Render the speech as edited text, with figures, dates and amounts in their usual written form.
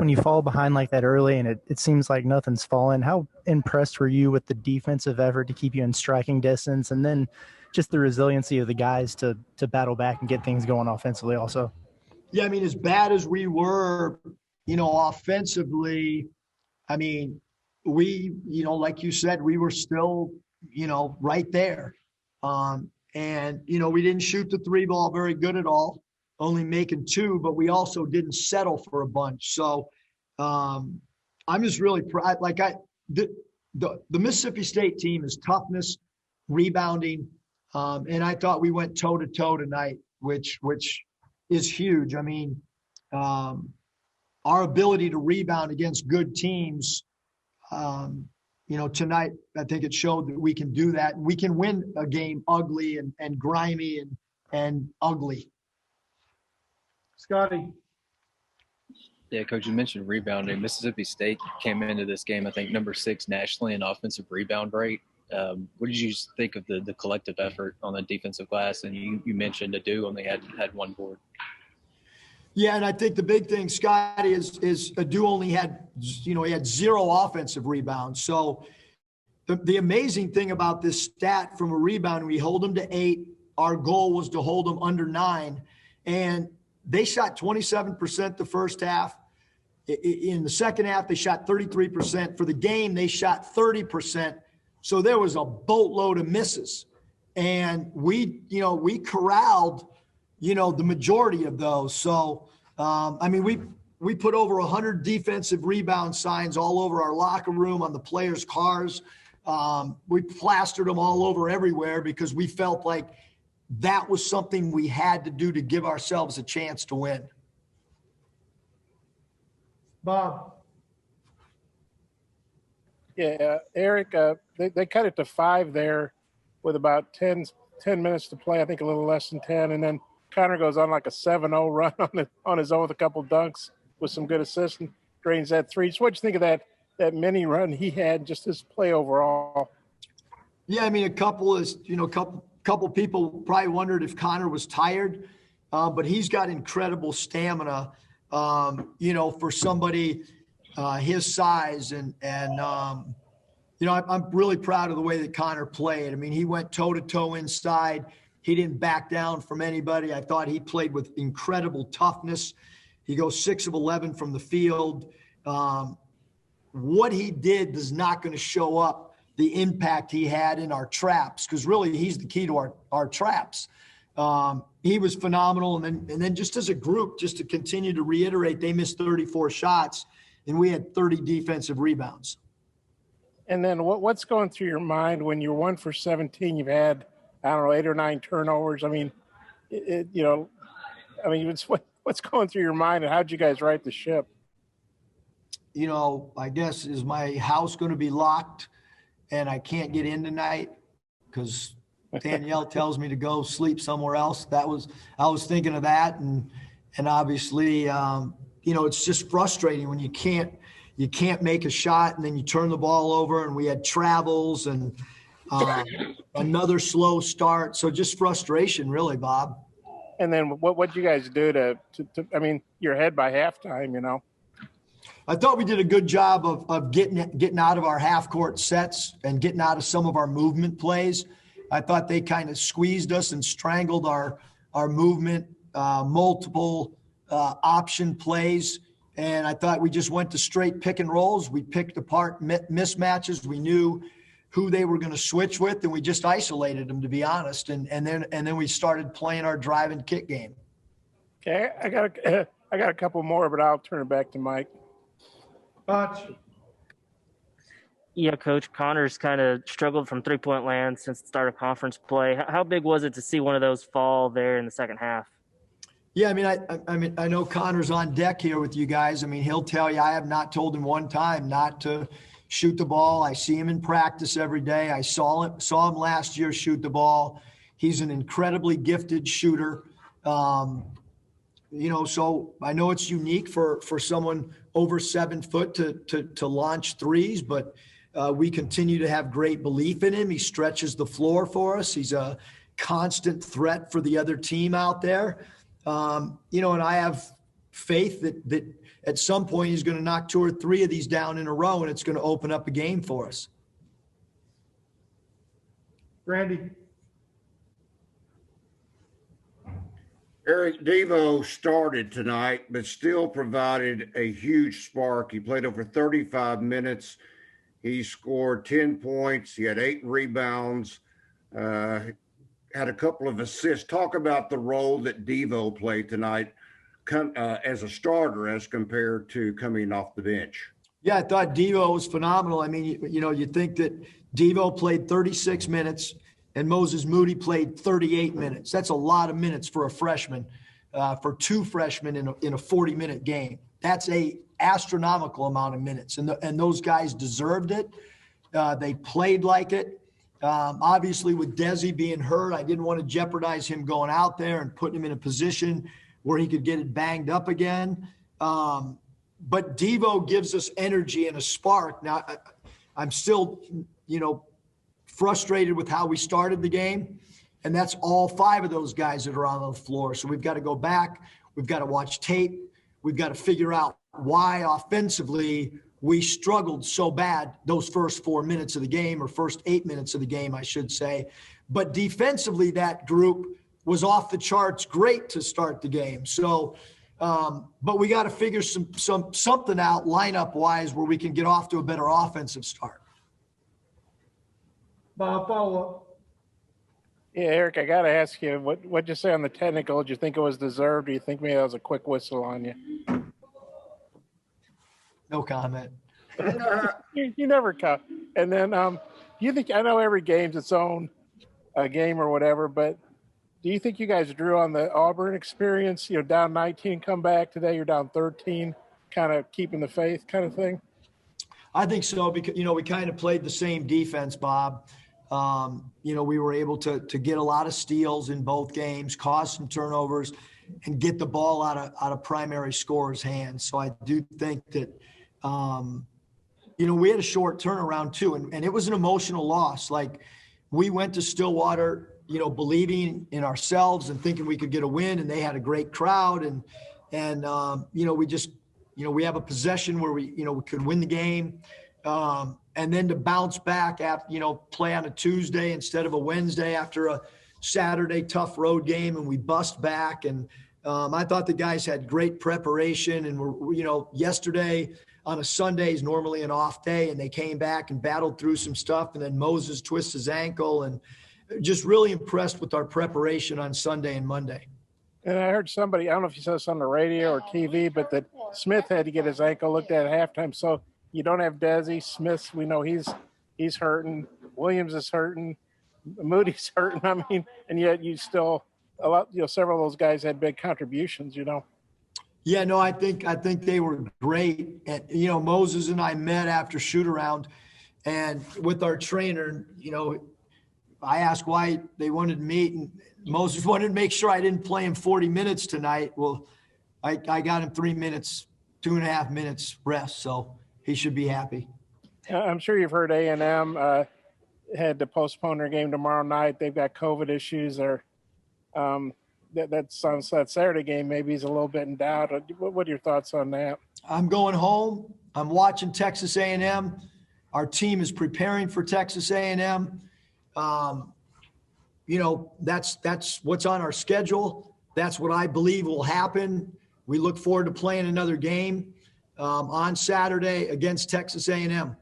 when you fall behind like that early and it seems like nothing's falling, how impressed were you with the defensive effort to keep you in striking distance, and then just the resiliency of the guys to battle back and get things going offensively also? Yeah, I mean, as bad as we were, offensively, I mean, we, like you said, we were still, right there. We didn't shoot the three ball very good at all, only making two, but we also didn't settle for a bunch. So I'm just really proud. The Mississippi State team is toughness, rebounding, and I thought we went toe to toe tonight, which is huge. I mean, our ability to rebound against good teams, tonight, I think it showed that we can do that. We can win a game ugly and grimy and ugly. Scotty. Yeah, Coach, you mentioned rebounding. Mississippi State came into this game, I think, number 6 nationally in offensive rebound rate. What did you think of the collective effort on the defensive glass? And you mentioned Adu only had one board. Yeah, and I think the big thing, Scotty, is Adu only had, he had 0 offensive rebounds. So the amazing thing about this stat from a rebound, we hold them to 8. Our goal was to hold them under 9. And they shot 27% the first half. In the second half, they shot 33%. For the game, they shot 30%. So there was a boatload of misses. And we corralled, the majority of those. So, we put over 100 defensive rebound signs all over our locker room, on the players' cars. We plastered them all over everywhere because we felt like that was something we had to do to give ourselves a chance to win. Bob. Yeah, Eric, they cut it to 5 there with about 10 minutes to play, I think a little less than 10, and then Connor goes on like a 7-0 run on his own with a couple dunks with some good assists and drains that 3. So what do you think of that mini run he had, just his play overall? Yeah, I mean, a couple people probably wondered if Connor was tired, but he's got incredible stamina, for somebody his size. And I'm really proud of the way that Connor played. I mean, he went toe-to-toe inside. He didn't back down from anybody. I thought he played with incredible toughness. He goes 6 of 11 from the field. What he did is not going to show up the impact he had in our traps, because really he's the key to our traps. He was phenomenal. And then just as a group, just to continue to reiterate, they missed 34 shots, and we had 30 defensive rebounds. And then what's going through your mind when you're 1 for 17, you've had, 8 or 9 turnovers? I mean, what's going through your mind, and how'd you guys right the ship? I guess, is my house going to be locked and I can't get in tonight because Danielle tells me to go sleep somewhere else? I was thinking of that. And obviously, it's just frustrating when you can't make a shot and then you turn the ball over, and we had travels and another slow start. So just frustration, really, Bob. And then what'd you guys do to you're ahead by halftime, I thought we did a good job of getting out of our half-court sets and getting out of some of our movement plays. I thought they kind of squeezed us and strangled our movement, multiple option plays. And I thought we just went to straight pick and rolls. We picked apart mismatches. We knew who they were going to switch with, and we just isolated them, to be honest. And then we started playing our drive and kick game. Okay, I got a couple more, but I'll turn it back to Mike. Yeah, Coach, Connor's kind of struggled from three-point land since the start of conference play. How big was it to see one of those fall there in the second half? Yeah, I know Connor's on deck here with you guys. I mean, he'll tell you I have not told him one time not to shoot the ball. I see him in practice every day. I saw him last year shoot the ball. He's an incredibly gifted shooter. So I know it's unique for someone over 7 foot to launch threes, but we continue to have great belief in him. He stretches the floor for us. He's a constant threat for the other team out there. And I have faith that at some point he's going to knock 2 or 3 of these down in a row, and it's going to open up a game for us. Randy. Eric Devo started tonight, but still provided a huge spark. He played over 35 minutes. He scored 10 points. He had 8 rebounds, had a couple of assists. Talk about the role that Devo played tonight as a starter as compared to coming off the bench. Yeah, I thought Devo was phenomenal. I mean, you think that Devo played 36 minutes and Moses Moody played 38 minutes. That's a lot of minutes for a freshman, for 2 freshmen in a 40-minute game. That's a astronomical amount of minutes, and those guys deserved it. They played like it. Obviously, with Desi being hurt, I didn't want to jeopardize him going out there and putting him in a position where he could get it banged up again. But Devo gives us energy and a spark. Now, I'm still, frustrated with how we started the game, and that's all 5 of those guys that are on the floor. So we've got to go back. We've got to watch tape. We've got to figure out why offensively we struggled so bad those first 4 minutes of the game, or first 8 minutes of the game, I should say. But defensively, that group was off the charts great to start the game. So, but we got to figure something out lineup-wise where we can get off to a better offensive start. Bob, follow up. Yeah, Eric, I got to ask you, what'd you say on the technical? Did you think it was deserved? Do you think maybe that was a quick whistle on you? No comment. you never come. And then you think, I know every game's its own game or whatever, but do you think you guys drew on the Auburn experience, down 19, come back today, you're down 13, kind of keeping the faith kind of thing? I think so, because, we kind of played the same defense, Bob. We were able to get a lot of steals in both games, cause some turnovers, and get the ball out of primary scorers' hands. So I do think that, we had a short turnaround too, and it was an emotional loss. Like, we went to Stillwater, believing in ourselves and thinking we could get a win, and they had a great crowd, and we just, we have a possession where we could win the game. And then to bounce back after, play on a Tuesday instead of a Wednesday after a Saturday tough road game, and we bust back. And I thought the guys had great preparation, and yesterday on a Sunday is normally an off day, and they came back and battled through some stuff. And then Moses twists his ankle, and just really impressed with our preparation on Sunday and Monday. And I heard somebody, I don't know if you saw this on the radio or TV, but that Smith had to get his ankle looked at halftime. So you don't have Desi. Smith, we know he's hurting. Williams is hurting. Moody's hurting. I mean, and yet you still several of those guys had big contributions. Yeah, no, I think they were great. And Moses and I met after shoot around, and with our trainer, I asked why they wanted to meet, and Moses wanted to make sure I didn't play him 40 minutes tonight. Well, I got him 3 minutes, 2.5 minutes rest, so he should be happy. I'm sure you've heard A&M had to postpone their game tomorrow night. They've got COVID issues. That Saturday game maybe is a little bit in doubt. What are your thoughts on that? I'm going home. I'm watching Texas A&M. Our team is preparing for Texas A&M. That's what's on our schedule. That's what I believe will happen. We look forward to playing another game on Saturday against Texas A&M.